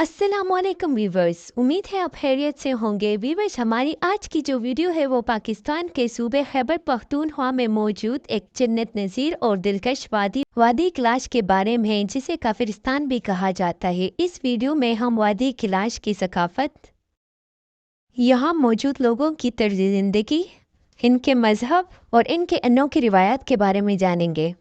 अस्सलामुअलैकुम वीवर्स, उम्मीद है आप खैरियत से होंगे। वीवर्स, हमारी आज की जो वीडियो है वो पाकिस्तान के सूबे खैबर पख्तूनख्वा में मौजूद एक जन्नत नज़ीर और दिलकश वादी किलाश के बारे में है, जिसे काफिरिस्तान भी कहा जाता है। इस वीडियो में हम वादी किलाश की सकाफत, यहाँ मौजूद लोगों की तर्ज ज़िंदगी, इनके मजहब और इनके अनोखी रिवायात के बारे में जानेंगे।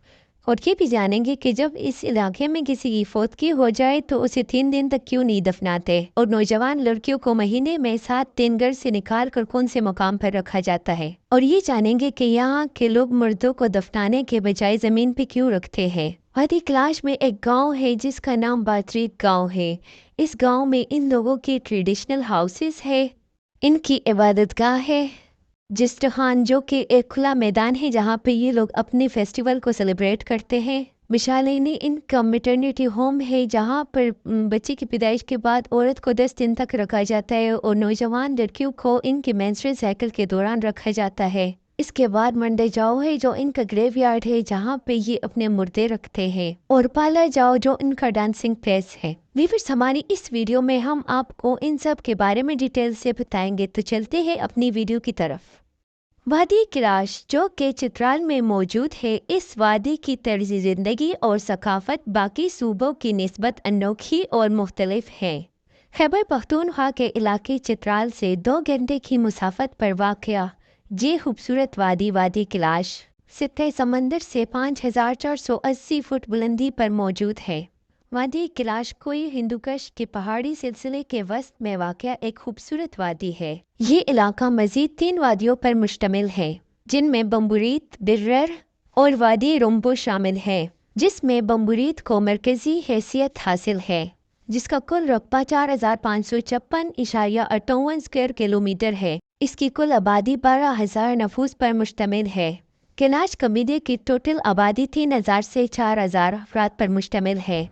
और ये भी जानेंगे कि जब इस इलाके में किसी की फौतगी हो जाए तो उसे 3 दिन तक क्यों नहीं दफनाते, और नौजवान लड़कियों को महीने में 7 दिन घर से निकाल कर कौन से मकाम पर रखा जाता है। और ये जानेंगे कि यहाँ के लोग मुर्दों को दफनाने के बजाय ज़मीन पे क्यों रखते हैं। वादी किलाश में एक गांव है जिसका नाम बातरीक गांव है। इस गांव में इन लोगों की ट्रेडिशनल हाउसेस है, इनकी इबादतगाह है जिस्टखान, जो कि एक खुला मैदान है जहाँ पे ये लोग अपने फेस्टिवल को सेलिब्रेट करते हैं। मिशालेनी इनका मैटरनिटी होम है जहाँ पर बच्चे की पैदाइश के बाद औरत को 10 दिन तक रखा जाता है और नौजवान लड़कियों को इनके मेंस्ट्रुअल साइकिल के दौरान रखा जाता है। इसके बाद मंडे जाओ है जो इनका ग्रेवयार्ड है जहाँ पे ये अपने मुर्दे रखते हैं, और पाला जाओ जो इनका डांसिंग प्लेस है। वीवर्स, हमारी इस वीडियो में हम आपको इन सब के बारे में डिटेल से बताएंगे, तो चलते हैं अपनी वीडियो की तरफ। वादी किलाश जो कि चित्राल में मौजूद है, इस वादी की तर्ज ज़िंदगी और सकाफत बाकी सूबों की निस्बत अनोखी और मुख्तलिफ है। खैबर पख्तूनख्वा के इलाके चित्राल से 2 घंटे की मुसाफत पर वाक़या ये खूबसूरत वादी किलाश सतह समंदर से 5480 फुट बुलंदी पर मौजूद है। वादी किलाश कोई हिंदुकुश के पहाड़ी सिलसिले के वस्त में वाक़या एक खूबसूरत वादी है। ये इलाका मज़ीद 3 वादियों पर मुश्तमिल है, जिनमें बम्बुरीत, बिर्रर और वादी रुम्बो शामिल है, जिसमें बम्बुरीत को मरकज़ी हैसियत हासिल है, जिसका कुल रकबा 4556.58 स्क्वायर किलोमीटर है। इसकी कुल आबादी 12,000 नफूस पर मुश्तमिल है। किलाश कबीले की टोटल आबादी 3000 से 4000 अफराद पर मुश्तमिल है।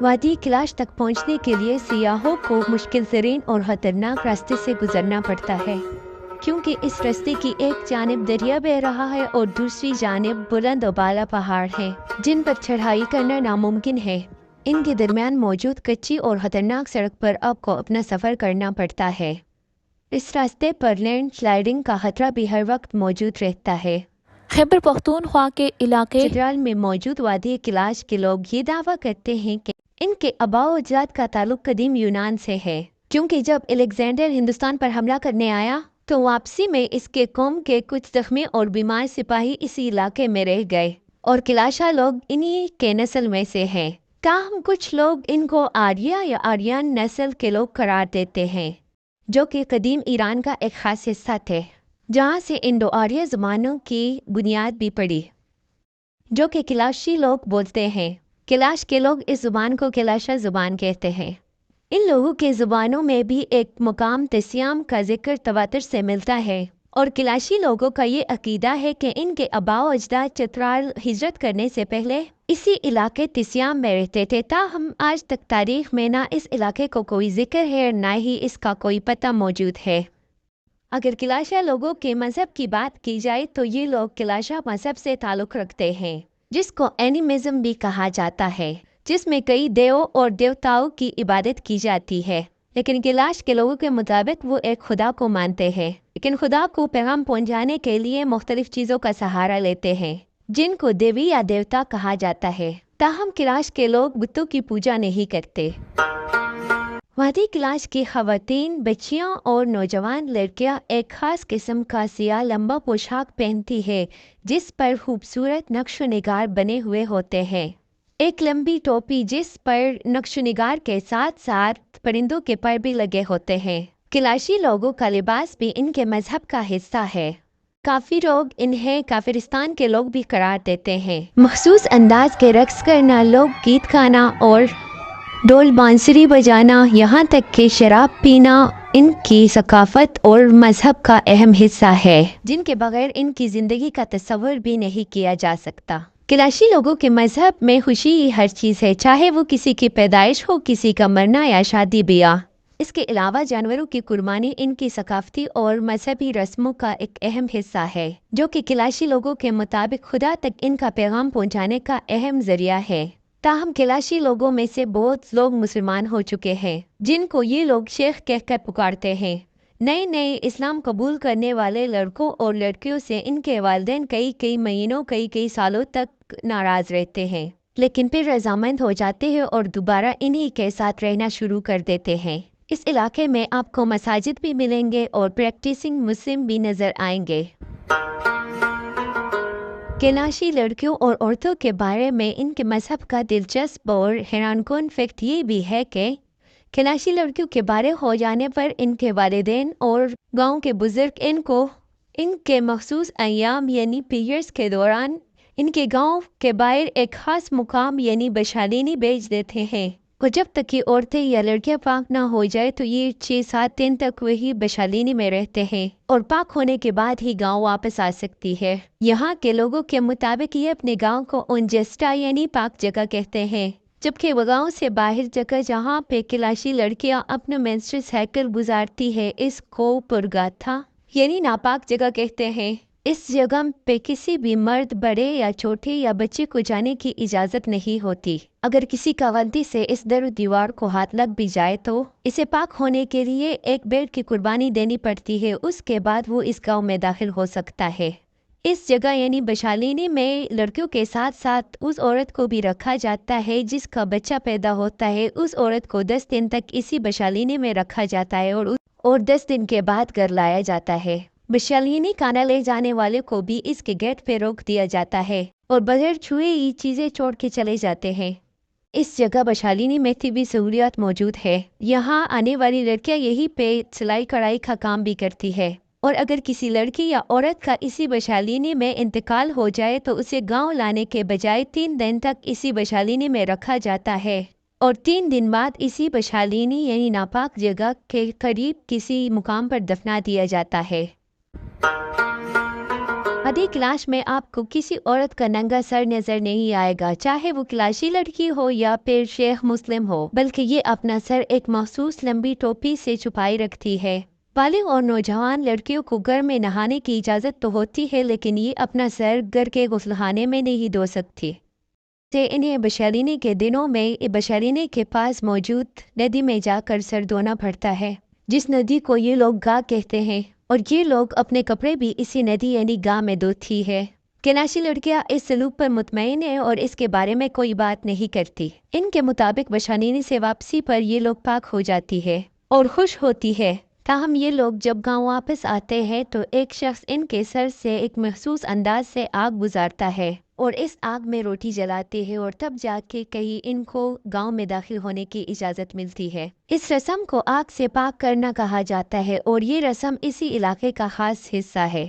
वादी किलाश तक पहुंचने के लिए सियाहों को मुश्किल तरीन और ख़तरनाक रास्ते से गुजरना पड़ता है, क्योंकि इस रास्ते की एक जानिब दरिया बह रहा है और दूसरी जानिब बुलंद और बाला पहाड़ हैं, जिन पर चढ़ाई करना नामुमकिन है। इनके दरमियान मौजूद कच्ची और ख़तरनाक सड़क पर आपको अपना सफ़र करना पड़ता है। इस रास्ते पर लैंड स्लाइडिंग का खतरा भी हर वक्त मौजूद रहता है। खैबर पख्तूनख्वा के इलाके चित्राल में मौजूद वादी किलाश के लोग ये दावा करते हैं कि इनके आबाओ अजदाद का ताल्लुक कदीम यूनान से है, क्योंकि जब अलेक्जेंडर हिंदुस्तान पर हमला करने आया तो वापसी में इसके कौम के कुछ जख्मी और बीमार सिपाही इसी इलाके में रह गए, और किलाशा लोग इन्हीं के नस्ल में से हैं। ताहम कुछ लोग इनको आर्या या आर्यन नस्ल के लोग करार देते हैं, जो कि कदीम ईरान का एक खास हिस्सा थे, जहाँ से इंडो आर्य ज़बानों की बुनियाद भी पड़ी, जो कि किलाशी लोग बोलते हैं। किलाश के लोग इस ज़ुबान को किलाशा ज़ुबान कहते हैं। इन लोगों के ज़ुबानों में भी एक मुकाम तस्याम का जिक्र तवातर से मिलता है, और किलाशी लोगों का ये अकीदा है कि इनके आबाओ अजदाद चित्राल हिजरत करने से पहले इसी इलाके तस्याम में रहते थे। ताहम आज तक तारीख में ना इस इलाके को कोई जिक्र है, ना ही इसका कोई पता मौजूद है। अगर किलाशा लोगों के मज़हब की बात की जाए तो ये लोग किलाशा मज़हब से ताल्लुक़ रखते हैं, जिसको एनिमिज़म भी कहा जाता है, जिसमें कई देवों और देवताओं की इबादत की जाती है। लेकिन किलाश के लोगों के मुताबिक वो एक खुदा को मानते हैं, लेकिन खुदा को पैगाम पहुंचाने के लिए मुख्तलिफ चीज़ों का सहारा लेते हैं, जिनको देवी या देवता कहा जाता है। ताहम किलाश के लोग बुतों की पूजा नहीं करते। वादी किलाश की ख़वातीन, बच्चियाँ और नौजवान लड़कियाँ एक ख़ास किस्म का सियाह लंबा पोशाक पहनती है, जिस पर खूबसूरत नक्श निगार बने हुए होते हैं। एक लंबी टोपी जिस पर नक्श निगार के साथ साथ परिंदों के पर भी लगे होते हैं। किलाशी लोगों का लिबास भी इनके मजहब का हिस्सा है। काफ़ी लोग इन्हें काफिरिस्तान के लोग भी करार देते हैं। मखसूस अंदाज के रक्स करना, लोग गीत गाना और ढोल बांसुरी बजाना, यहाँ तक कि शराब पीना इनकी सकाफत और मजहब का अहम हिस्सा है, जिनके बगैर इनकी ज़िंदगी का तस्वर भी नहीं किया जा सकता। किलाशी लोगों के मजहब में खुशी ही हर चीज़ है, चाहे वो किसी की पैदाइश हो, किसी का मरना या शादी ब्याह। इसके अलावा जानवरों की कुर्बानी इनकी सकाफती और मजहबी रस्मों का एक अहम हिस्सा है, जो कि किलाशी लोगों के मुताबिक खुदा तक इनका पैगाम पहुँचाने का अहम ज़रिया है। ताहम कैलाशी लोगों में से बहुत लोग मुसलमान हो चुके हैं, जिनको ये लोग शेख कहकर पुकारते हैं। नए नए इस्लाम कबूल करने वाले लड़कों और लड़कियों से इनके वालिदैन कई कई महीनों कई सालों तक नाराज़ रहते हैं, लेकिन फिर रजामंद हो जाते हैं और दोबारा इन्हीं के साथ रहना शुरू कर देते हैं। इस इलाके में आपको मसाजिद भी मिलेंगे और प्रैक्टिसिंग मुस्लिम भी नज़र आएंगे। कैलाशी लड़कियों और औरतों के बारे में इनके मजहब का दिलचस्प और हैरानकुन फैक्ट ये भी है कि कैलाशी लड़कियों के बारे हो जाने पर इनके वालिदैन और गांव के बुजुर्ग इनको इनके मखसूस अय्याम यानी पीरियड्स के दौरान इनके गांव के बाहर एक ख़ास मुकाम यानी बशालीनी भेज देते हैं। और जब तक कि औरतें या लड़कियां पाक ना हो जाए तो ये 6-7 दिन तक वही बशालीनी में रहते हैं और पाक होने के बाद ही गांव वापस आ सकती है। यहाँ के लोगों के मुताबिक ये अपने गांव को उनजेस्टा यानी पाक जगह कहते हैं, जबकि वो गांव से बाहर जगह जहाँ पे कैलाशी लड़कियां अपना मेंस्ट्रुअल साइकिल गुजारती है इसको पुरगाथा यानी नापाक जगह कहते हैं। इस जगह पे किसी भी मर्द बड़े या छोटे या बच्चे को जाने की इजाज़त नहीं होती। अगर किसी का गलती से इस दर दीवार को हाथ लग भी जाए तो इसे पाक होने के लिए एक बेड की कुर्बानी देनी पड़ती है, उसके बाद वो इस गांव में दाखिल हो सकता है। इस जगह यानी बशालीनी में लड़कियों के साथ साथ उस औरत को भी रखा जाता है जिसका बच्चा पैदा होता है। उस औरत को 10 दिन तक इसी बशालीनी में रखा जाता है और 10 दिन के बाद घर लाया जाता है। बशालीनी खाना ले जाने वाले को भी इसके गेट पे रोक दिया जाता है और बगैर छुए ही चीज़ें छोड़ के चले जाते हैं। इस जगह बशालीनी में भी सहूलियत मौजूद है। यहाँ आने वाली लड़कियाँ यही पे सिलाई कढ़ाई का काम भी करती है और अगर किसी लड़की या औरत का इसी बशालीनी में इंतकाल हो जाए तो उसे गांव लाने के बजाय 3 दिन तक इसी बशालीनी में रखा जाता है और 3 दिन बाद इसी बशालीनी यानी नापाक जगह के करीब किसी मुकाम पर दफना दिया जाता है। आधी क्लास में आपको किसी औरत का नंगा सर नजर नहीं आएगा, चाहे वो कैलाशी लड़की हो या फिर शेख मुस्लिम हो, बल्कि ये अपना सर एक मखसूस लंबी टोपी से छुपाई रखती है। बालिग और नौजवान लड़कियों को घर में नहाने की इजाज़त तो होती है, लेकिन ये अपना सर घर के गुस्लखाने में नहीं धो सकती। से इन्हें बशालीनी के दिनों में बशालीनी के पास मौजूद नदी में जाकर सर धोना पड़ता है, जिस नदी को ये लोग गाह कहते हैं और ये लोग अपने कपड़े भी इसी नदी यानी गाह में धोती है। कैलाशी लड़कियां इस सलूक पर मुतमईन है और इसके बारे में कोई बात नहीं करती। इनके मुताबिक बशालीनी से वापसी पर ये लोग पाक हो जाती है और खुश होती है। ताहम ये लोग जब गांव वापस आते हैं तो एक शख्स इनके सर से एक महसूस अंदाज से आग गुजारता है और इस आग में रोटी जलाते हैं और तब जाके कहीं इनको गांव में दाखिल होने की इजाज़त मिलती है। इस रस्म को आग से पाक करना कहा जाता है और ये रस्म इसी इलाके का खास हिस्सा है।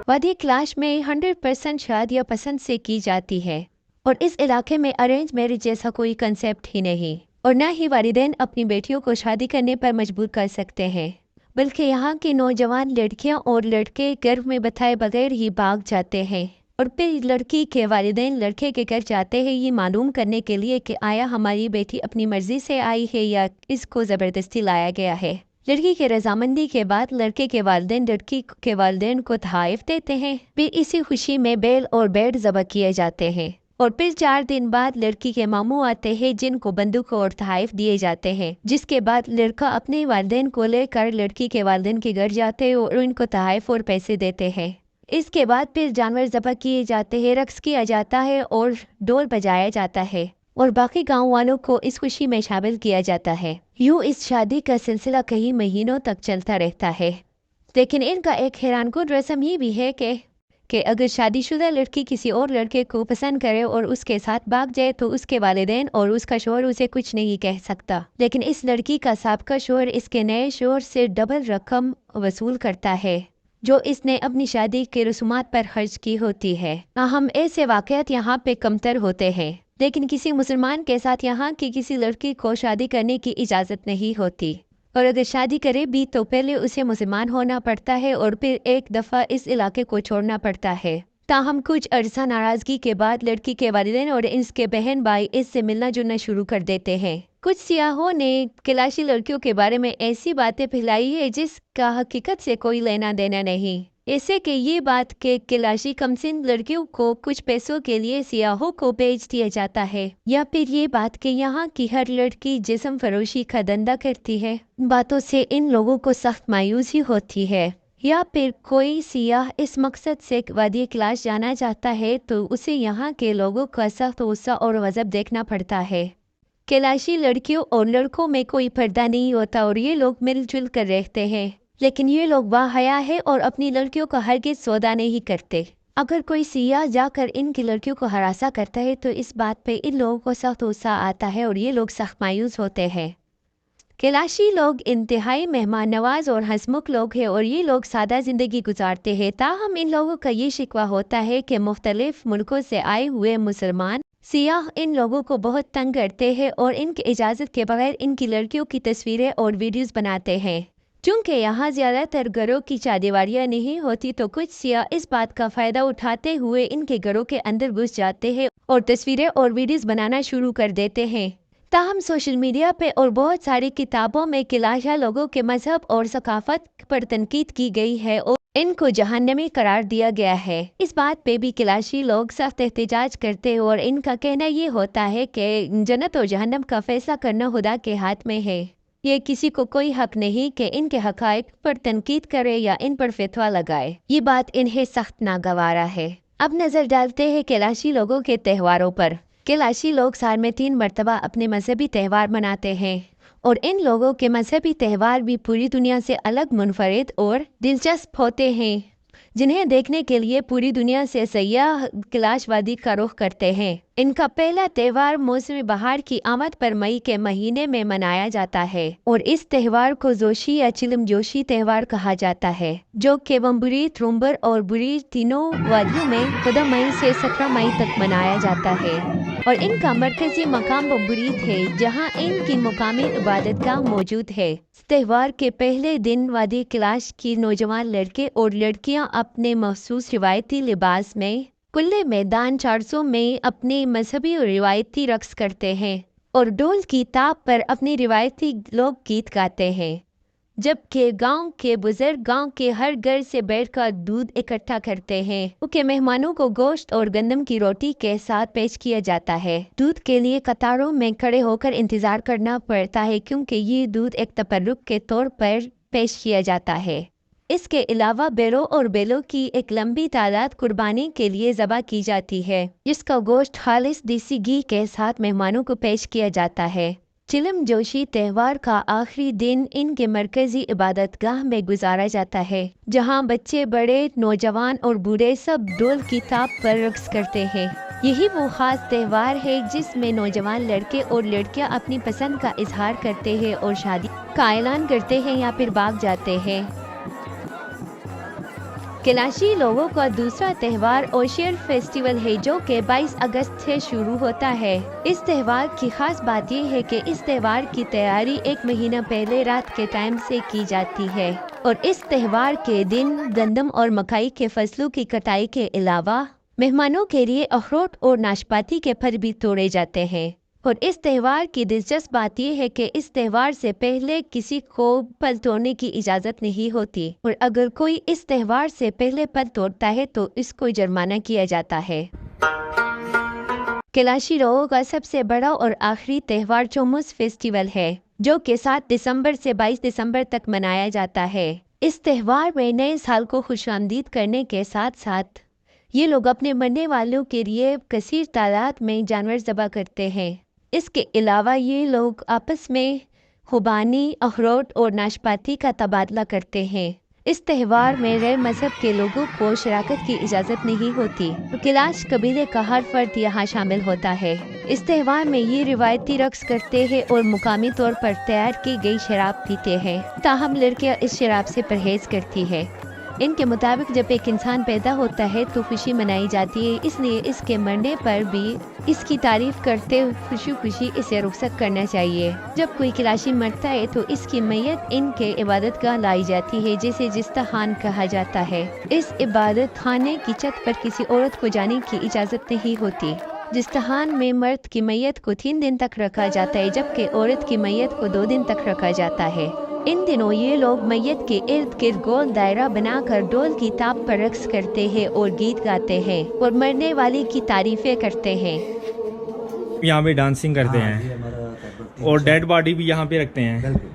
वादी क्लाश में 100% शादियाँ पसंद से की जाती है और इस इलाके में अरेंज मैरिज जैसा कोई कंसेप्ट ही नहीं और न ही वालिदैन अपनी बेटियों को शादी करने पर मजबूर कर सकते हैं, बल्कि यहाँ की नौजवान लड़कियाँ और लड़के गर्भ में बताए बगैर ही भाग जाते हैं और फिर लड़की के वालिदैन लड़के के घर जाते हैं ये मालूम करने के लिए कि आया हमारी बेटी अपनी मर्जी से आई है या इसको ज़बरदस्ती लाया गया है। लड़की के रजामंदी के बाद लड़के के वालिदैन लड़की के वालिदैन को तोहफ़ देते हैं, फिर इसी खुशी में बैल और भेड़ ज़बह किए जाते हैं और फिर 4 दिन बाद लड़की के मामू आते हैं जिनको बंदूक और तोहफ़ दिए जाते हैं, जिसके बाद लड़का अपने वालिदैन को लेकर लड़की के वालिदैन के घर जाते हैं और उनको तोहफ़ और पैसे देते हैं। इसके बाद फिर जानवर ज़बह किए जाते हैं, रक्स किया जाता है और ढोल बजाया जाता है और बाकी गांव वालों को इस खुशी में शामिल किया जाता है। यूँ इस शादी का सिलसिला कई महीनों तक चलता रहता है। लेकिन इनका एक हैरानकुन रस्म ये भी है कि अगर शादीशुदा लड़की किसी और लड़के को पसंद करे और उसके साथ भाग जाए तो उसके वालिदैन और उसका शौहर उसे कुछ नहीं कह सकता, लेकिन इस लड़की का साबका शौहर इसके नए शौहर से डबल रकम वसूल करता है जो इसने अपनी शादी के रसूमात पर खर्च की होती है। हम ऐसे वाक़यात यहाँ पे कमतर होते हैं, लेकिन किसी मुसलमान के साथ यहाँ की किसी लड़की को शादी करने की इजाज़त नहीं होती और अगर शादी करे भी तो पहले उसे मुसलमान होना पड़ता है और फिर एक दफ़ा इस इलाके को छोड़ना पड़ता है। ताहम कुछ अरसा नाराज़गी के बाद लड़की के वालिदैन और इसके बहन भाई इससे मिलना जुलना शुरू कर देते हैं। कुछ सियाहों ने कैलाशी लड़कियों के बारे में ऐसी बातें फैलाई है जिसका हकीकत से कोई लेना देना नहीं। ऐसे कि ये बात कि किलाशी कमसिन लड़कियों को कुछ पैसों के लिए सियाहों को बेच दिया जाता है, या फिर ये बात कि यहाँ की हर लड़की जिस्म फरोशी का धंधा करती है। बातों से इन लोगों को सख्त मायूसी होती है। या फिर कोई सियाह इस मकसद से वादी कैलाश जाना चाहता है तो उसे यहाँ के लोगों का सख्त गुस्सा और गज़ब देखना पड़ता है। कैलाशी लड़कियों और लड़कों में कोई पर्दा नहीं होता और ये लोग मिलजुल कर रहते हैं, लेकिन ये लोग बाहया है और अपनी लड़कियों का हरगिज़ सौदा नहीं करते। अगर कोई सियाह जाकर इनकी लड़कियों को हरासा करता है तो इस बात पे इन लोगों को सख्त गुस्सा आता है और ये लोग सख्त मायूस होते हैं। कैलाशी लोग इंतहाई मेहमान नवाज और हंसमुख लोग हैं और ये लोग सादा ज़िंदगी गुजारते हैं। ताहम इन लोगों का ये शिकवा होता है कि मुख्तलिफ मुल्कों से आए हुए मुसलमान सियाह इन लोगों को बहुत तंग करते हैं और इनकी इजाज़त के बगैर इनकी लड़कियों की तस्वीरें और वीडियोस बनाते हैं। चूँकि यहाँ ज़्यादातर घरों की चारदीवारियाँ नहीं होती तो कुछ सियाह इस बात का फ़ायदा उठाते हुए इनके घरों के अंदर घुस जाते हैं और तस्वीरें और वीडियोस बनाना शुरू कर देते हैं। ताहम सोशल मीडिया पे और बहुत सारी किताबों में किलाशा लोगों के मजहब और सकाफत पर तनकीद की गई है और इनको जहन्नमी करार दिया गया है। इस बात पे भी किलाशी लोग सख्त एहतजाज करते हैं और इनका कहना ये होता है कि जन्नत और जहन्नम का फैसला करना खुदा के हाथ में है। ये किसी को कोई हक नहीं कि इनके हकायक पर तनकीद करे या इन पर फतवा लगाए। ये बात इन्हें सख्त नागवारा है। अब नज़र डालते हैं कैलाशी लोगों के त्योहारों पर। कैलाशी लोग साल में 3 मरतबा अपने मजहबी त्यौहार मनाते हैं और इन लोगों के मजहबी त्यौहार भी पूरी दुनिया से अलग, मुनफरिद और दिलचस्प होते हैं, जिन्हें देखने के लिए पूरी दुनिया से सयाह कैलाश वादी का रुख करते हैं। इनका पहला त्यौहार मौसम बहार की आमद पर मई के महीने में मनाया जाता है और इस त्यौहार को जोशी या चिलम जोशी त्यौहार कहा जाता है, जो कि बम्बुरी, त्रुम्बर और बुरी तीनों वादियों में 14 मई से 17 मई तक मनाया जाता है और इनका मरकजी मकाम बम्बुरी थे, जहां इनकी मुकामी इबादतगाह मौजूद है। त्यौहार के पहले दिन वादी कैलाश की नौजवान लड़के और लड़कियां अपने मखसूस रिवायती लिबास में खुले मैदान 400 में अपने मजहबी और रिवायती रक्स करते हैं और ढोल की ताप पर अपनी रिवायती लोक गीत गाते हैं, जबकि गांव के बुजुर्ग गांव के हर घर से बैठकर दूध इकट्ठा करते हैं। उनके मेहमानों को गोश्त और गंदम की रोटी के साथ पेश किया जाता है। दूध के लिए कतारों में खड़े होकर इंतजार करना पड़ता है क्योंकि ये दूध एक तबर्रुक के तौर पर पेश किया जाता है। इसके अलावा बैलों और बैलों की एक लंबी तादाद कुर्बानी के लिए ज़बह की जाती है, जिसका गोश्त खालिस देसी घी के साथ मेहमानों को पेश किया जाता है। चिलम जोशी त्यौहार का आखिरी दिन इनके मरकजी इबादतगाह में गुजारा जाता है, जहां बच्चे, बड़े, नौजवान और बूढ़े सब ढोल की ताप पर रक्स करते हैं। यही वो खास त्यौहार है जिसमें नौजवान लड़के और लड़कियां अपनी पसंद का इजहार करते हैं और शादी का ऐलान करते हैं या फिर भाग जाते हैं। कैलाशी लोगों का दूसरा त्यौहार ओशियर फेस्टिवल है, जो कि 22 अगस्त से शुरू होता है। इस त्यौहार की खास बात यह है कि इस त्यौहार की तैयारी 1 महीना पहले रात के टाइम से की जाती है और इस त्यौहार के दिन गंदम और मकाई के फसलों की कटाई के अलावा मेहमानों के लिए अखरोट और नाशपाती के फल भी तोड़े जाते हैं। और इस त्यौहार की दिलचस्प बात यह है कि इस त्यौहार से पहले किसी को फल तोड़ने की इजाज़त नहीं होती और अगर कोई इस त्यौहार से पहले फल तोड़ता है तो इसको जुर्माना किया जाता है। कैलाशी लोगों का सबसे बड़ा और आखिरी त्यौहार चोमुस फेस्टिवल है, जो कि 7 दिसंबर से 22 दिसंबर तक मनाया जाता है। इस त्यौहार में नए साल को खुशामदीद करने के साथ साथ ये लोग अपने मरने वालों के लिए कसीर तादाद में जानवर ज़बह करते हैं। इसके अलावा ये लोग आपस में खुबानी, अखरोट और नाशपाती का तबादला करते हैं। इस त्यौहार में गैर मजहब के लोगों को शराकत की इजाज़त नहीं होती। कैलाश कबीले का हर फर्द यहाँ शामिल होता है। इस त्यौहार में ये रिवायती रक्स करते हैं और मुकामी तौर पर तैयार की गई शराब पीते हैं। ताहम लड़कियाँ इस शराब से परहेज करती है। इनके मुताबिक जब एक इंसान पैदा होता है तो खुशी मनाई जाती है, इसलिए इसके मरने पर भी इसकी तारीफ करते खुशी खुशी इसे रुखसत करना चाहिए। जब कोई कैलाशी मरता है तो इसकी मैयत इनके इबादतगाह लाई जाती है, जिसे जिस्ताखान कहा जाता है। इस इबादत खाने की छत पर किसी औरत को जाने की इजाज़त नहीं होती। जिस्ताखान में मर्द की मैयत को 3 दिन तक रखा जाता है, जबकि औरत की मैयत को 2 दिन तक रखा जाता है। इन दिनों ये लोग मैयत के इर्द गिर्द गोल दायरा बनाकर डोल की ताप पर रक्स करते हैं और गीत गाते हैं और मरने वाले की तारीफें करते हैं। यहाँ पे डांसिंग करते हाँ, हैं ये हमारा तकरीबन और 300 डेड बॉडी भी यहाँ पे रखते हैं। बिल्कुल।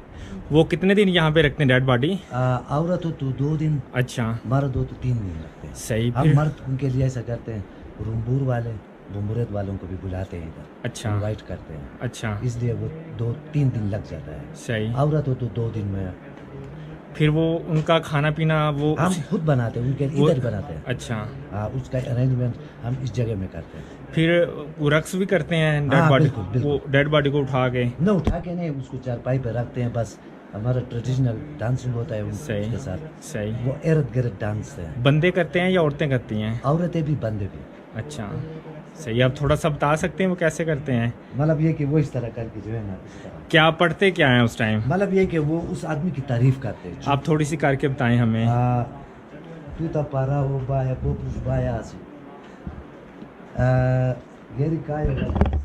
वो कितने दिन यहाँ पे रखते हैं डेड बॉडी? औरत हो तो 2 दिन, अच्छा, मर्द हो तो 3 दिन रखते हैं। सही। हम फिर मर्द उनके लिए ऐसा करते हैं, रुम्बूर वाले बुम्बुरेत वालों को भी बुलाते हैं इधर, अच्छा इनवाइट करते हैं, अच्छा, इसलिए वो 2-3 दिन लग जाता है। सही। औरत हो तो 2 दिन में। फिर वो उनका खाना पीना वो हम खुद बनाते हैं, उनके वो- इधर बनाते हैं। अच्छा, उसका अरेंजमेंट हम इस जगह में करते हैं। फिर वो रक्स भी करते हैं डेड हाँ, बॉडी, बिल्कुल, बिल्कुल। वो डेड बॉडी को उठा के। न उठा के नहीं, उसको चारपाई पे रखते हैं, बस हमारा ट्रेडिशनल डांसिंग होता है सही उसके साथ। सही। वो इर्द गिर्द डांस है, बंदे करते हैं या औरतें करती हैं? औरतें भी बंदे भी। अच्छा, सही। आप थोड़ा सा बता सकते हैं वो कैसे करते हैं? मतलब ये कि वो इस तरह करके जो है ना, इस तरह, क्या पढ़ते क्या है उस टाइम? मतलब ये कि वो उस आदमी की तारीफ करते हैं। आप थोड़ी सी करके बताएं हमें। तू तो पारा वो बाया पोपुस बाया आसी गेरी काय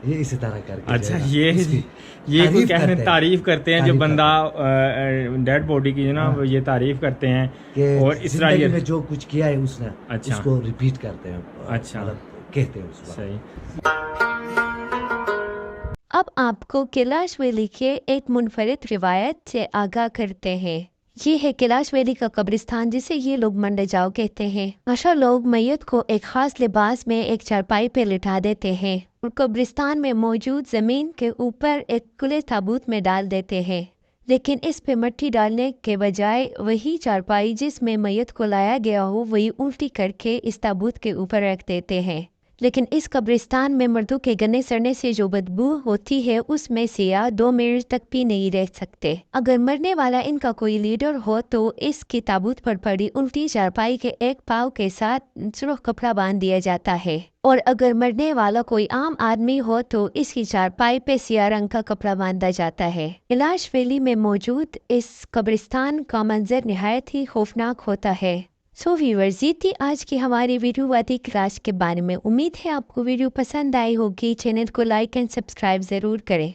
ये इसी तरह करके अच्छा, जो है ना, ये इसकी कोई तारीफ कहने करते हैं। तारीफ करते हैं जो तारीफ बंदा डेड बॉडी की, ना, हाँ। वो ये तारीफ करते हैं कि और इस तरह जिंदगी ये में जो कुछ किया है उसने, अच्छा। उसको रिपीट करते हैं। अच्छा। मतलब कहते हैं उसको। सही। अब आपको कैलाश वैली के एक मुनफरिद रिवायत से आगाह करते हैं। ये है कैलाश वैली का कब्रिस्तान, जिसे ये लोग मंडजाओ कहते हैं। अशा लोग मैयत को एक खास लिबास में एक चारपाई पे लिटा देते हैं और कब्रिस्तान में मौजूद जमीन के ऊपर एक खुले ताबूत में डाल देते हैं। लेकिन इस पे मिट्टी डालने के बजाय वही चारपाई जिसमें मैयत को लाया गया हो वही उल्टी करके इस ताबूत के ऊपर रख देते हैं। लेकिन इस कब्रिस्तान में मर्दों के गन्ने सड़ने से जो बदबू होती है उसमें से आप 2 मिनट तक भी नहीं रह सकते। अगर मरने वाला इनका कोई लीडर हो तो इसकी ताबूत पर पड़ी उल्टी चारपाई के एक पाँव के साथ सुर्ख कपड़ा बांध दिया जाता है, और अगर मरने वाला कोई आम आदमी हो तो इसकी चारपाई पे सियाह रंग का कपड़ा बांधा जाता है। कैलाश वैली में मौजूद इस कब्रिस्तान का मंजर निहायत ही खौफनाक होता है। सो व्यूअर्स, ये थी आज की हमारी वीडियो वादी कैलाश के बारे में। उम्मीद है आपको वीडियो पसंद आई होगी। चैनल को लाइक एंड सब्सक्राइब ज़रूर करें।